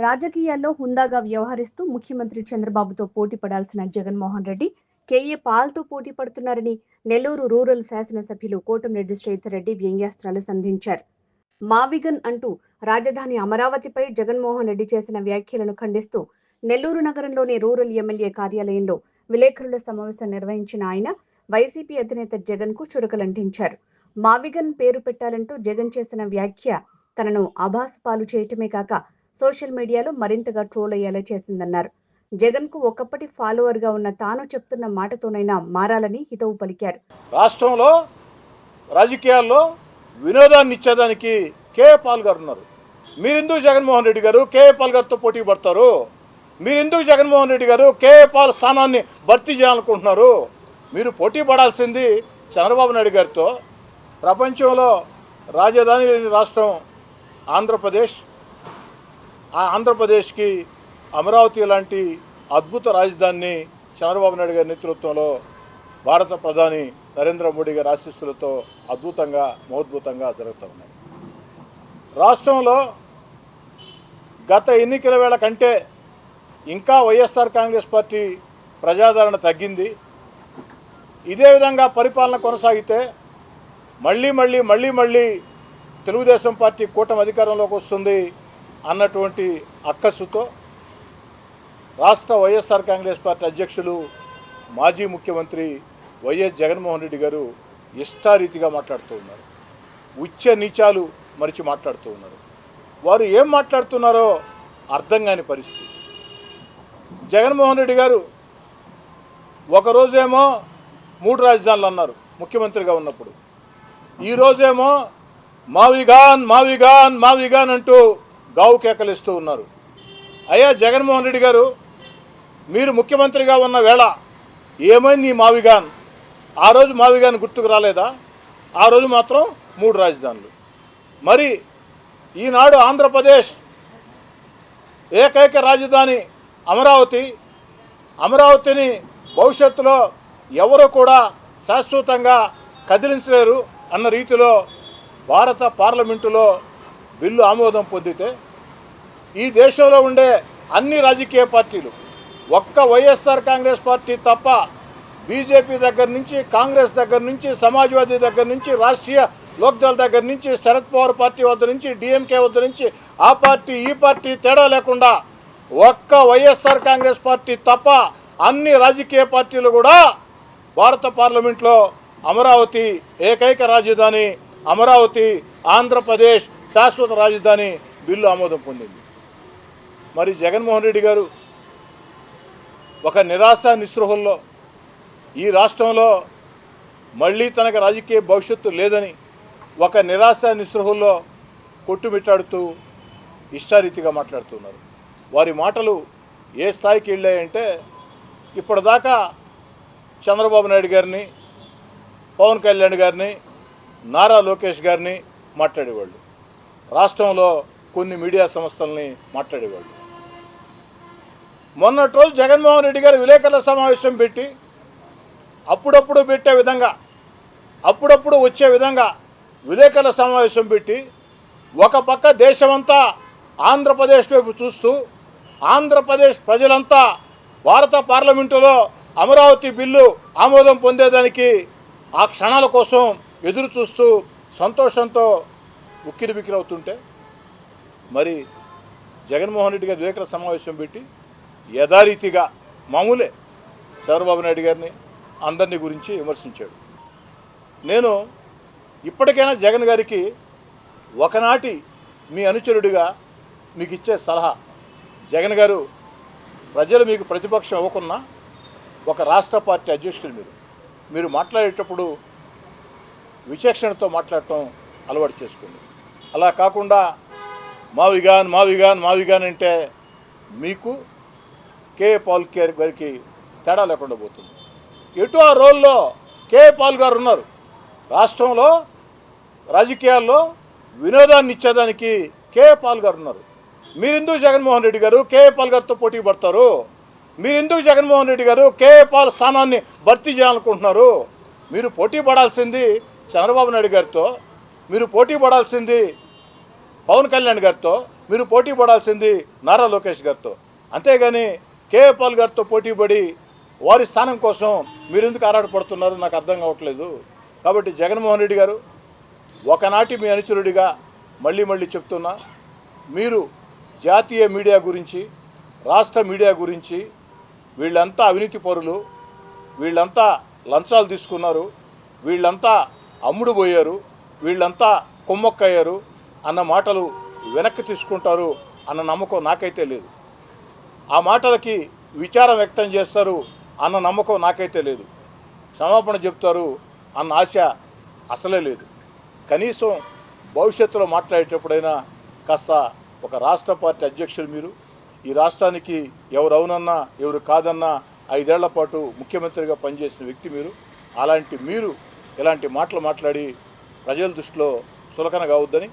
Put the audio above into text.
రాజకీయాల్లో హుందాగా వ్యవహరిస్తూ ముఖ్యమంత్రి చంద్రబాబుతో పోటీ పడాల్సిన జగన్మోహన్ రెడ్డి కేఏ పాల్తో పోటీ పడుతున్నారని నెల్లూరు రూరల్ శాసనసభ్యులు కోటంరెడ్డి శ్రీధర్ రెడ్డి వ్యంగ్యాస్త్రాలు సంధించారు. మావిగన్ అంటూ రాజధాని అమరావతిపై జగన్మోహన్ రెడ్డి చేసిన వ్యాఖ్యలను ఖండిస్తూ నెల్లూరు నగరంలోని రూరల్ ఎమ్మెల్యే కార్యాలయంలో విలేకరుల సమావేశం నిర్వహించిన ఆయన వైసీపీ అధినేత జగన్ కు చురకలంటించారు. మావిగన్ పేరు పెట్టాలంటూ జగన్ చేసిన వ్యాఖ్య తనను అభాసుపాలు చేయటమే కాక సోషల్ మీడియాలో మరింతగా ట్రోల్ అయ్యేలా చేసిందన్నారు. జగన్ కు ఒకప్పటి ఫాలోవర్ గా ఉన్న తాను చెప్తున్న మాటతోనైనా మారాలని హితవు పలికారు. రాష్ట్రంలో రాజకీయాల్లో వినోదాన్ని ఇచ్చేదానికి కేఏ పాల్ గారు ఉన్నారు. మీరెందుకు జగన్మోహన్ రెడ్డి గారు కేఏ పాల్ గారితో పోటీ పడతారు? మీరెందుకు జగన్మోహన్ రెడ్డి గారు కేఏ పాల్ స్థానాన్ని భర్తీ చేయాలనుకుంటున్నారు? మీరు పోటీ పడాల్సింది చంద్రబాబు నాయుడు గారితో. ప్రపంచంలో రాజధాని లేని రాష్ట్రం ఆంధ్రప్రదేశ్. ఆ ఆంధ్రప్రదేశ్కి అమరావతి లాంటి అద్భుత రాజధానిని చంద్రబాబు నాయుడు గారి నేతృత్వంలో భారత ప్రధాని నరేంద్ర మోడీ గారి ఆశీస్సులతో అద్భుతంగా మహోద్భుతంగా జరుగుతూ ఉన్నాయి. రాష్ట్రంలో గత ఎన్నికల వేళ కంటే ఇంకా వైఎస్ఆర్ కాంగ్రెస్ పార్టీ ప్రజాదరణ తగ్గింది. ఇదే విధంగా పరిపాలన కొనసాగితే మళ్ళీ తెలుగుదేశం పార్టీ కూటమి అధికారంలోకి వస్తుంది అన్నటువంటి అక్కసుతో రాష్ట్ర వైఎస్ఆర్ కాంగ్రెస్ పార్టీ అధ్యక్షులు మాజీ ముఖ్యమంత్రి వైఎస్ జగన్మోహన్ రెడ్డి గారు ఇష్టారీతిగా మాట్లాడుతూ ఉన్నారు. ఉచ్చ నీచాలు మరిచి మాట్లాడుతూ ఉన్నారు. వారు ఏం మాట్లాడుతున్నారో అర్థం కాని పరిస్థితి. జగన్మోహన్ రెడ్డి గారు ఒకరోజేమో 3 రాజధానులు అన్నారు ముఖ్యమంత్రిగా ఉన్నప్పుడు. ఈరోజేమో మావిగాన్ అంటూ గావు కేకలిస్తూ ఉన్నారు. అయ్యా జగన్మోహన్ రెడ్డి గారు, మీరు ముఖ్యమంత్రిగా ఉన్న వేళ ఏమైంది ఈ మావిగాన్? ఆ రోజు మావిగాన్ గుర్తుకు రాలేదా? ఆ రోజు మాత్రం 3 రాజధానులు. మరి ఈనాడు ఆంధ్రప్రదేశ్ ఏకైక రాజధాని అమరావతిని భవిష్యత్తులో ఎవరు కూడా శాశ్వతంగా కదిలించలేరు అన్న రీతిలో భారత పార్లమెంటులో బిల్లు ఆమోదం పొందితే ఈ దేశంలో ఉండే అన్ని రాజకీయ పార్టీలు ఒక్క వైఎస్ఆర్ కాంగ్రెస్ పార్టీ తప్ప బీజేపీ దగ్గర నుంచి, కాంగ్రెస్ దగ్గర నుంచి, సమాజ్వాదీ దగ్గర నుంచి, రాష్ట్రీయ లోక్దళ్ దగ్గర నుంచి, శరద్ పవార్ పార్టీ వద్ద నుంచి, డిఎంకే వద్ద నుంచి, ఆ పార్టీ ఈ పార్టీ తేడా లేకుండా ఒక్క వైఎస్ఆర్ కాంగ్రెస్ పార్టీ తప్ప అన్ని రాజకీయ పార్టీలు కూడా భారత పార్లమెంట్లో అమరావతి ఏకైక రాజధాని, అమరావతి ఆంధ్రప్రదేశ్ శాశ్వత రాజధాని బిల్లు ఆమోదం పొందింది. మరి జగన్మోహన్ రెడ్డి గారు ఒక నిరాశ నిస్పృహల్లో ఈ రాష్ట్రంలో మళ్ళీ తనకు రాజకీయ భవిష్యత్తు లేదని ఒక నిరాశ నిస్పృహల్లో కొట్టుమిట్టాడుతూ ఇష్టారీతిగా మాట్లాడుతున్నారు. వారి మాటలు ఏ స్థాయికి వెళ్ళాయంటే ఇప్పటిదాకా చంద్రబాబు నాయుడు గారిని, పవన్ కళ్యాణ్ గారిని, నారా లోకేష్ గారిని మాట్లాడేవాళ్ళు, రాష్ట్రంలో కొన్ని మీడియా సంస్థల్ని మాట్లాడేవాళ్ళు. మొన్నటి రోజు జగన్మోహన్ రెడ్డి గారు విలేకరుల సమావేశం పెట్టి అప్పుడప్పుడు పెట్టే విధంగా, అప్పుడప్పుడు వచ్చే విధంగా విలేకరుల సమావేశం పెట్టి ఒక పక్క దేశమంతా ఆంధ్రప్రదేశ్ వైపు చూస్తూ ఆంధ్రప్రదేశ్ ప్రజలంతా భారత పార్లమెంటులో అమరావతి బిల్లు ఆమోదం పొందేదానికి ఆ క్షణాల కోసం ఎదురు చూస్తూ సంతోషంతో ఉక్కిరిబిక్కిరవుతుంటే మరి జగన్మోహన్ రెడ్డి గారు విలేకరుల సమావేశం పెట్టి యథారీతిగా మామూలే చంద్రబాబు నాయుడు గారిని అందరినీ గురించి విమర్శించాడు. నేను ఇప్పటికైనా జగన్ గారికి ఒకనాటి మీ అనుచరుడిగా మీకు ఇచ్చే సలహా, జగన్ గారు ప్రజలు మీకు ప్రతిపక్షం ఇవ్వకున్నా ఒక రాష్ట్ర పార్టీ అధ్యక్షుడు మీరు మాట్లాడేటప్పుడు విచక్షణతో మాట్లాడటం అలవాటు చేసుకోండి. అలా కాకుండా మావిగాన్ అంటే మీకు కేఏ పాల్ గారికి తేడా లేకుండా పోతుంది. ఎటు ఆ రోల్లో కేఏ పాల్ గారు ఉన్నారు. రాష్ట్రంలో రాజకీయాల్లో వినోదాన్ని ఇచ్చేదానికి కేఏ పాల్ గారు ఉన్నారు. మీరెందుకు జగన్మోహన్ రెడ్డి గారు కేఏ పాల్ గారితో పోటీ పడతారు? మీరెందుకు జగన్మోహన్ రెడ్డి గారు కేఏ పాల్ స్థానాన్ని భర్తీ చేయాలనుకుంటున్నారు? మీరు పోటీ పడాల్సింది చంద్రబాబు నాయుడు గారితో, మీరు పోటీ పడాల్సింది పవన్ కళ్యాణ్ గారితో, మీరు పోటీ పడాల్సింది నారా లోకేష్ గారితో, అంతేగాని కేఏ పాల్ గారితో పోటీ పడి వారి స్థానం కోసం మీరు ఎందుకు ఆరాటపడుతున్నారు నాకు అర్థం కావట్లేదు. కాబట్టి జగన్మోహన్ రెడ్డి గారు, ఒకనాటి మీ అనుచరుడిగా మళ్ళీ మళ్ళీ చెప్తున్నా, మీరు జాతీయ మీడియా గురించి, రాష్ట్ర మీడియా గురించి, వీళ్ళంతా అవినీతి పరులు, వీళ్ళంతా లంచాలు తీసుకున్నారు, వీళ్ళంతా అమ్ముడు పోయారు, వీళ్ళంతా కొమ్మక్కయ్యారు అన్న మాటలు వెనక్కి తీసుకుంటారు అన్న నమ్మకం నాకైతే లేదు. ఆ మాటలకి విచారం వ్యక్తం చేస్తారు అన్న నమ్మకం నాకైతే లేదు. క్షమాపణ చెప్తారు అన్న ఆశ అసలే లేదు. కనీసం భవిష్యత్తులో మాట్లాడేటప్పుడైనా కాస్త ఒక రాష్ట్ర పార్టీ అధ్యక్షులు మీరు, ఈ రాష్ట్రానికి ఎవరు అవునన్నా ఎవరు కాదన్నా 5 ఏళ్ల పాటు ముఖ్యమంత్రిగా పనిచేసిన వ్యక్తి మీరు. అలాంటి మీరు ఇలాంటి మాటలు మాట్లాడి ప్రజల దృష్టిలో చులకన కావద్దని